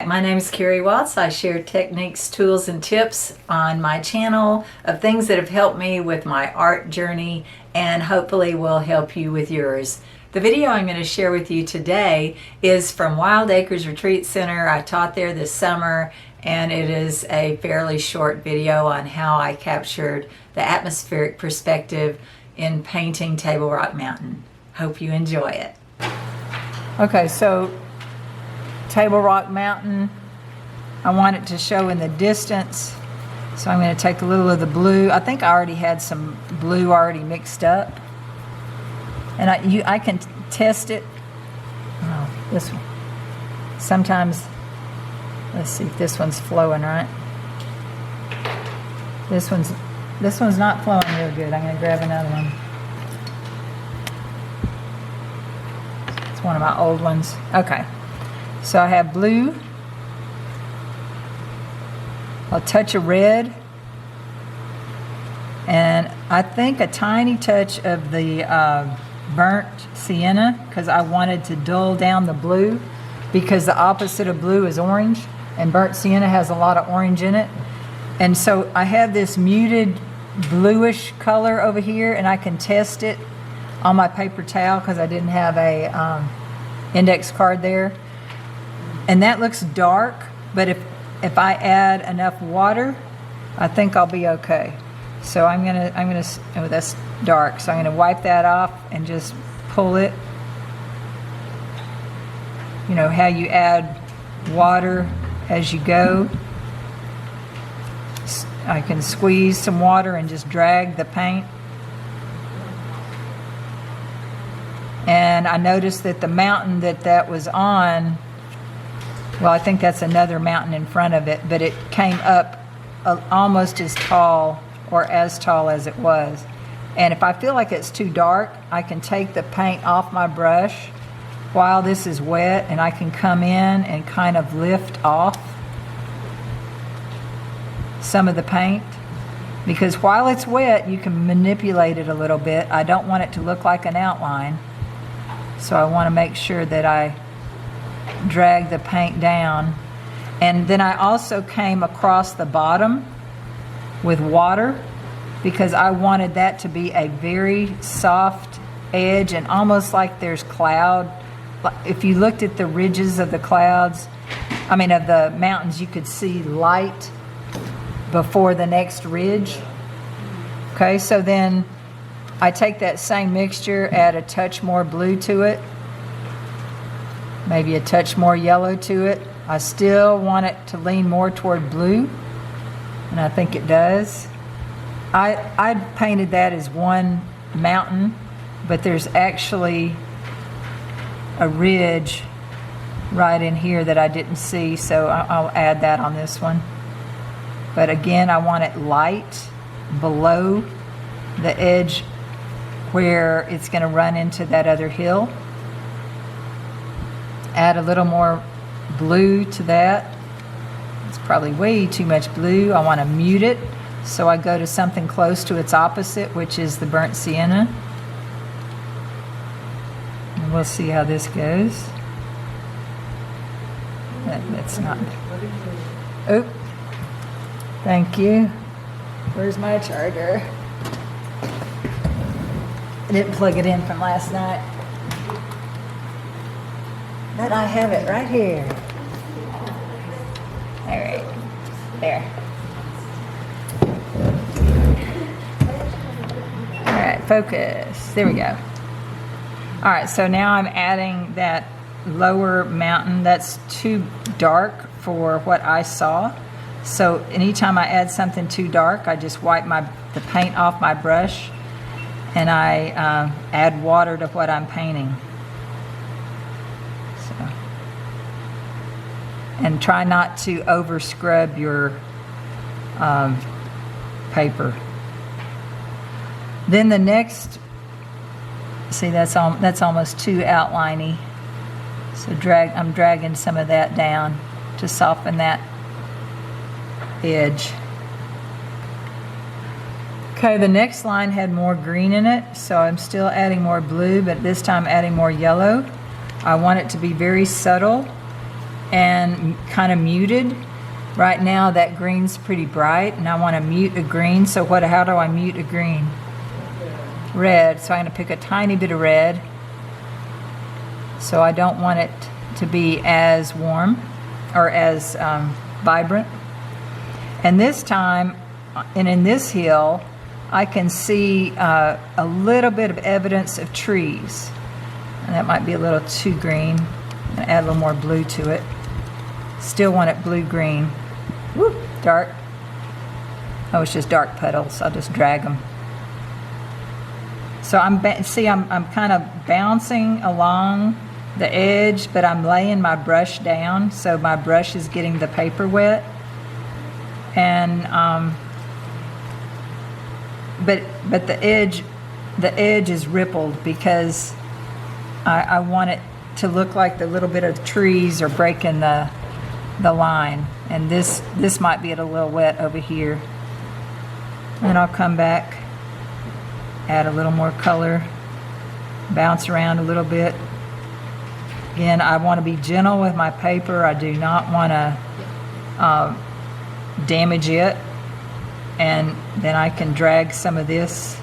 my name is Carrie Watts. I share techniques, tools, and tips on my channel of things that have helped me with my art journey and hopefully will help you with yours. The video I'm going to share with you today is from Wildacres Retreat Center. I taught there this summer, and it is a fairly short video on how I captured the atmospheric perspective in painting Table Rock Mountain. Hope you enjoy it. Okay, so Table Rock Mountain, I want it to show in the distance, so I'm going to take a little of the blue. I think I already had some blue already mixed up, and I can test it. Oh, this one. Sometimes, let's see if this one's flowing right. This one's not flowing real good. I'm going to grab another one. It's one of my old ones. Okay. So I have blue, a touch of red, and I think a tiny touch of the burnt sienna, because I wanted to dull down the blue, because the opposite of blue is orange, and burnt sienna has a lot of orange in it. And so I have this muted bluish color over here, and I can test it on my paper towel because I didn't have a index card there. And that looks dark, but if I add enough water, I think I'll be okay. So I'm gonna oh, that's dark. So I'm gonna wipe that off and just pull it. You know how you add water as you go. I can squeeze some water and just drag the paint. And I noticed that the mountain that was on, well, I think that's another mountain in front of it, but it came up almost as tall or as tall as it was. And if I feel like it's too dark, I can take the paint off my brush while this is wet, and I can come in and kind of lift off some of the paint. Because while it's wet, you can manipulate it a little bit. I don't want it to look like an outline, so I want to make sure that I drag the paint down. And then I also came across the bottom with water because I wanted that to be a very soft edge and almost like there's cloud. If you looked at the ridges of the clouds, of the mountains, you could see light before the next ridge. Okay, so then I take that same mixture, add a touch more blue to it, maybe a touch more yellow to it. I still want it to lean more toward blue, and I think it does. I painted that as one mountain, but there's actually a ridge right in here that I didn't see, so I'll add that on this one. But again, I want it light below the edge where it's going to run into that other hill. Add a little more blue to that. It's probably way too much blue. I want to mute it, so I go to something close to its opposite, which is the burnt sienna. And we'll see how this goes. That's not... Oh, thank you. Where's my charger? I didn't plug it in from last night. But I have it right here. All right, there. All right, focus. There we go. All right, so now I'm adding that lower mountain. That's too dark for what I saw. So anytime I add something too dark, I just wipe the paint off my brush, and I add water to what I'm painting. And try not to over scrub your paper. Then the next, see, that's almost too outliney. So I'm dragging some of that down to soften that edge. Okay, the next line had more green in it, so I'm still adding more blue, but this time adding more yellow. I want it to be very subtle. and kind of muted. Right now that green's pretty bright and I want to mute a green. So how do I mute a green? Red. So I'm going to pick a tiny bit of red. So I don't want it to be as warm or as vibrant. And this time, and in this hill, I can see a little bit of evidence of trees. And that might be a little too green. I'm going to add a little more blue to it. Still want it blue-green. Woo, dark. Oh, it's just dark petals. I'll just drag them. So I'm kind of bouncing along the edge, but I'm laying my brush down, so my brush is getting the paper wet. And but the edge is rippled because I want it to look like the little bit of trees are breaking the line, and this might be a little wet over here. And I'll come back, add a little more color, bounce around a little bit. Again, I want to be gentle with my paper. I do not want to damage it. And then I can drag some of this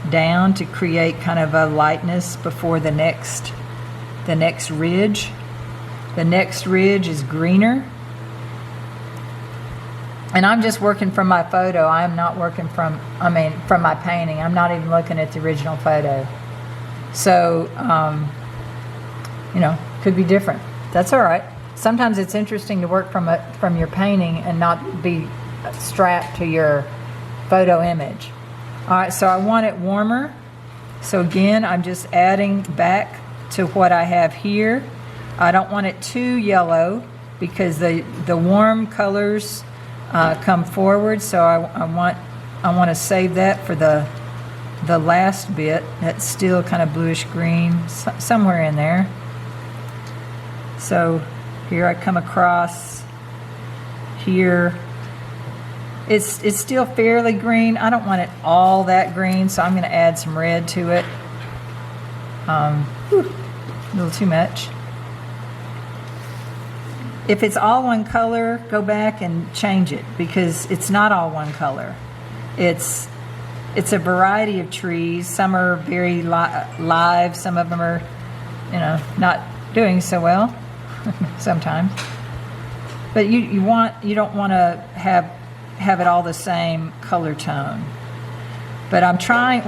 down to create kind of a lightness before the next ridge. The next ridge is greener. And I'm just working from my photo. I'm not working from my painting. I'm not even looking at the original photo. So, could be different. That's all right. Sometimes it's interesting to work from your painting and not be strapped to your photo image. All right, so I want it warmer. So again, I'm just adding back to what I have here. I don't want it too yellow because the warm colors come forward. So I want to save that for the last bit. That's still kind of bluish green, somewhere in there. So here I come across here. It's still fairly green. I don't want it all that green, so I'm going to add some red to it. A little too much. If it's all one color, go back and change it because it's not all one color. It's a variety of trees. Some are very live. Some of them are, not doing so well sometimes. But you don't want to have it all the same color tone. But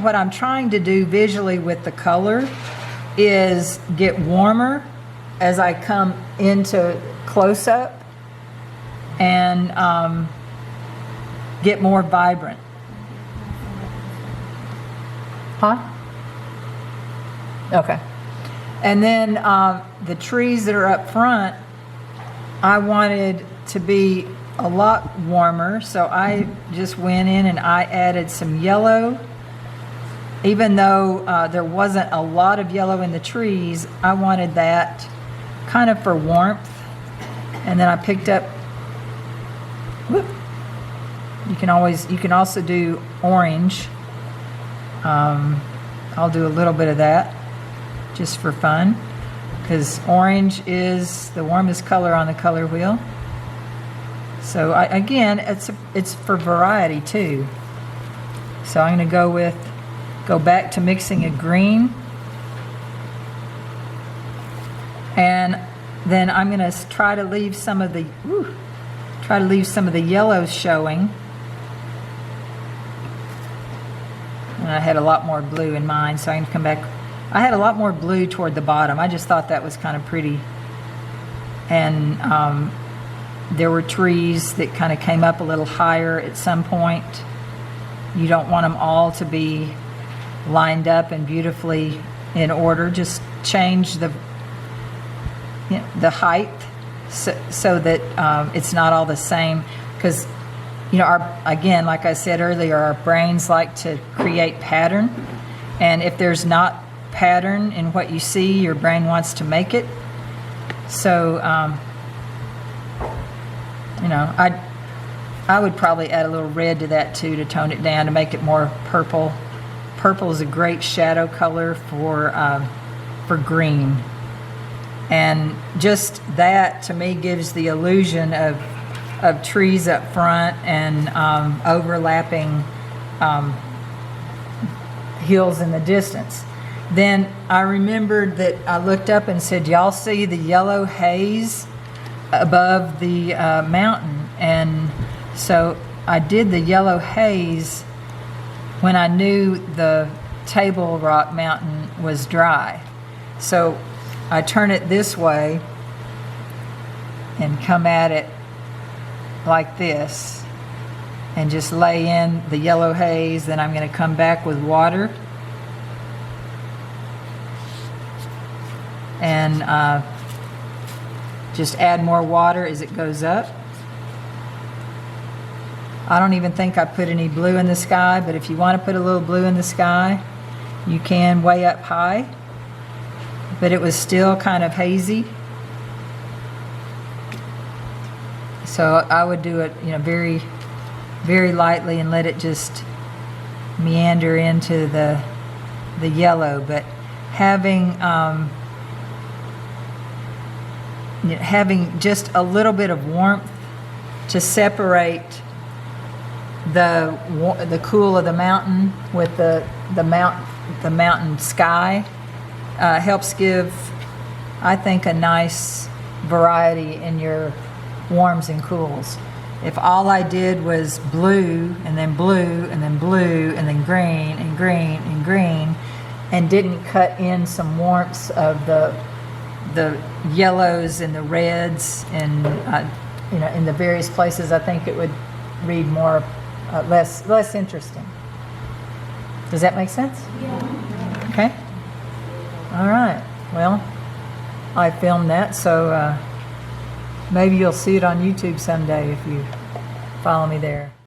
what I'm trying to do visually with the color is get warmer as I come into close up and get more vibrant. Huh? Okay. And then the trees that are up front, I wanted to be a lot warmer, so I just went in and I added some yellow. Even though there wasn't a lot of yellow in the trees, I wanted that kind of for warmth. And then I picked up, you can also do orange. I'll do a little bit of that just for fun because orange is the warmest color on the color wheel. So again, it's for variety too. So I'm going to go back to mixing a green, and then I'm going to try to leave some of the yellows showing. And I had a lot more blue in mine, so I can come back. I had a lot more blue toward the bottom. I just thought that was kind of pretty, and there were trees that kind of came up a little higher at some point. You don't want them all to be lined up and beautifully in order. Just change the height so that it's not all the same. Because, again, like I said earlier, our brains like to create pattern. And if there's not pattern in what you see, your brain wants to make it. So, I would probably add a little red to that too to tone it down to make it more purple. Purple is a great shadow color for green. And just that to me gives the illusion of trees up front and overlapping hills in the distance. Then I remembered that I looked up and said, y'all see the yellow haze above the mountain? And so I did the yellow haze when I knew the Table Rock Mountain was dry. So I turn it this way and come at it like this and just lay in the yellow haze. Then I'm going to come back with water and just add more water as it goes up. I don't even think I put any blue in the sky, but if you want to put a little blue in the sky, you can way up high. But it was still kind of hazy. So I would do it, very, very lightly and let it just meander into the yellow. But having just a little bit of warmth to separate the cool of the mountain with the mountain sky helps give, I think, a nice variety in your warms and cools. If all I did was blue and then blue and then blue and then green and green and green and didn't cut in some warmths of the yellows and the reds and in the various places, I think it would read more less interesting. Does that make sense? Yeah. Okay. All right. Well, I filmed that, so maybe you'll see it on YouTube someday if you follow me there.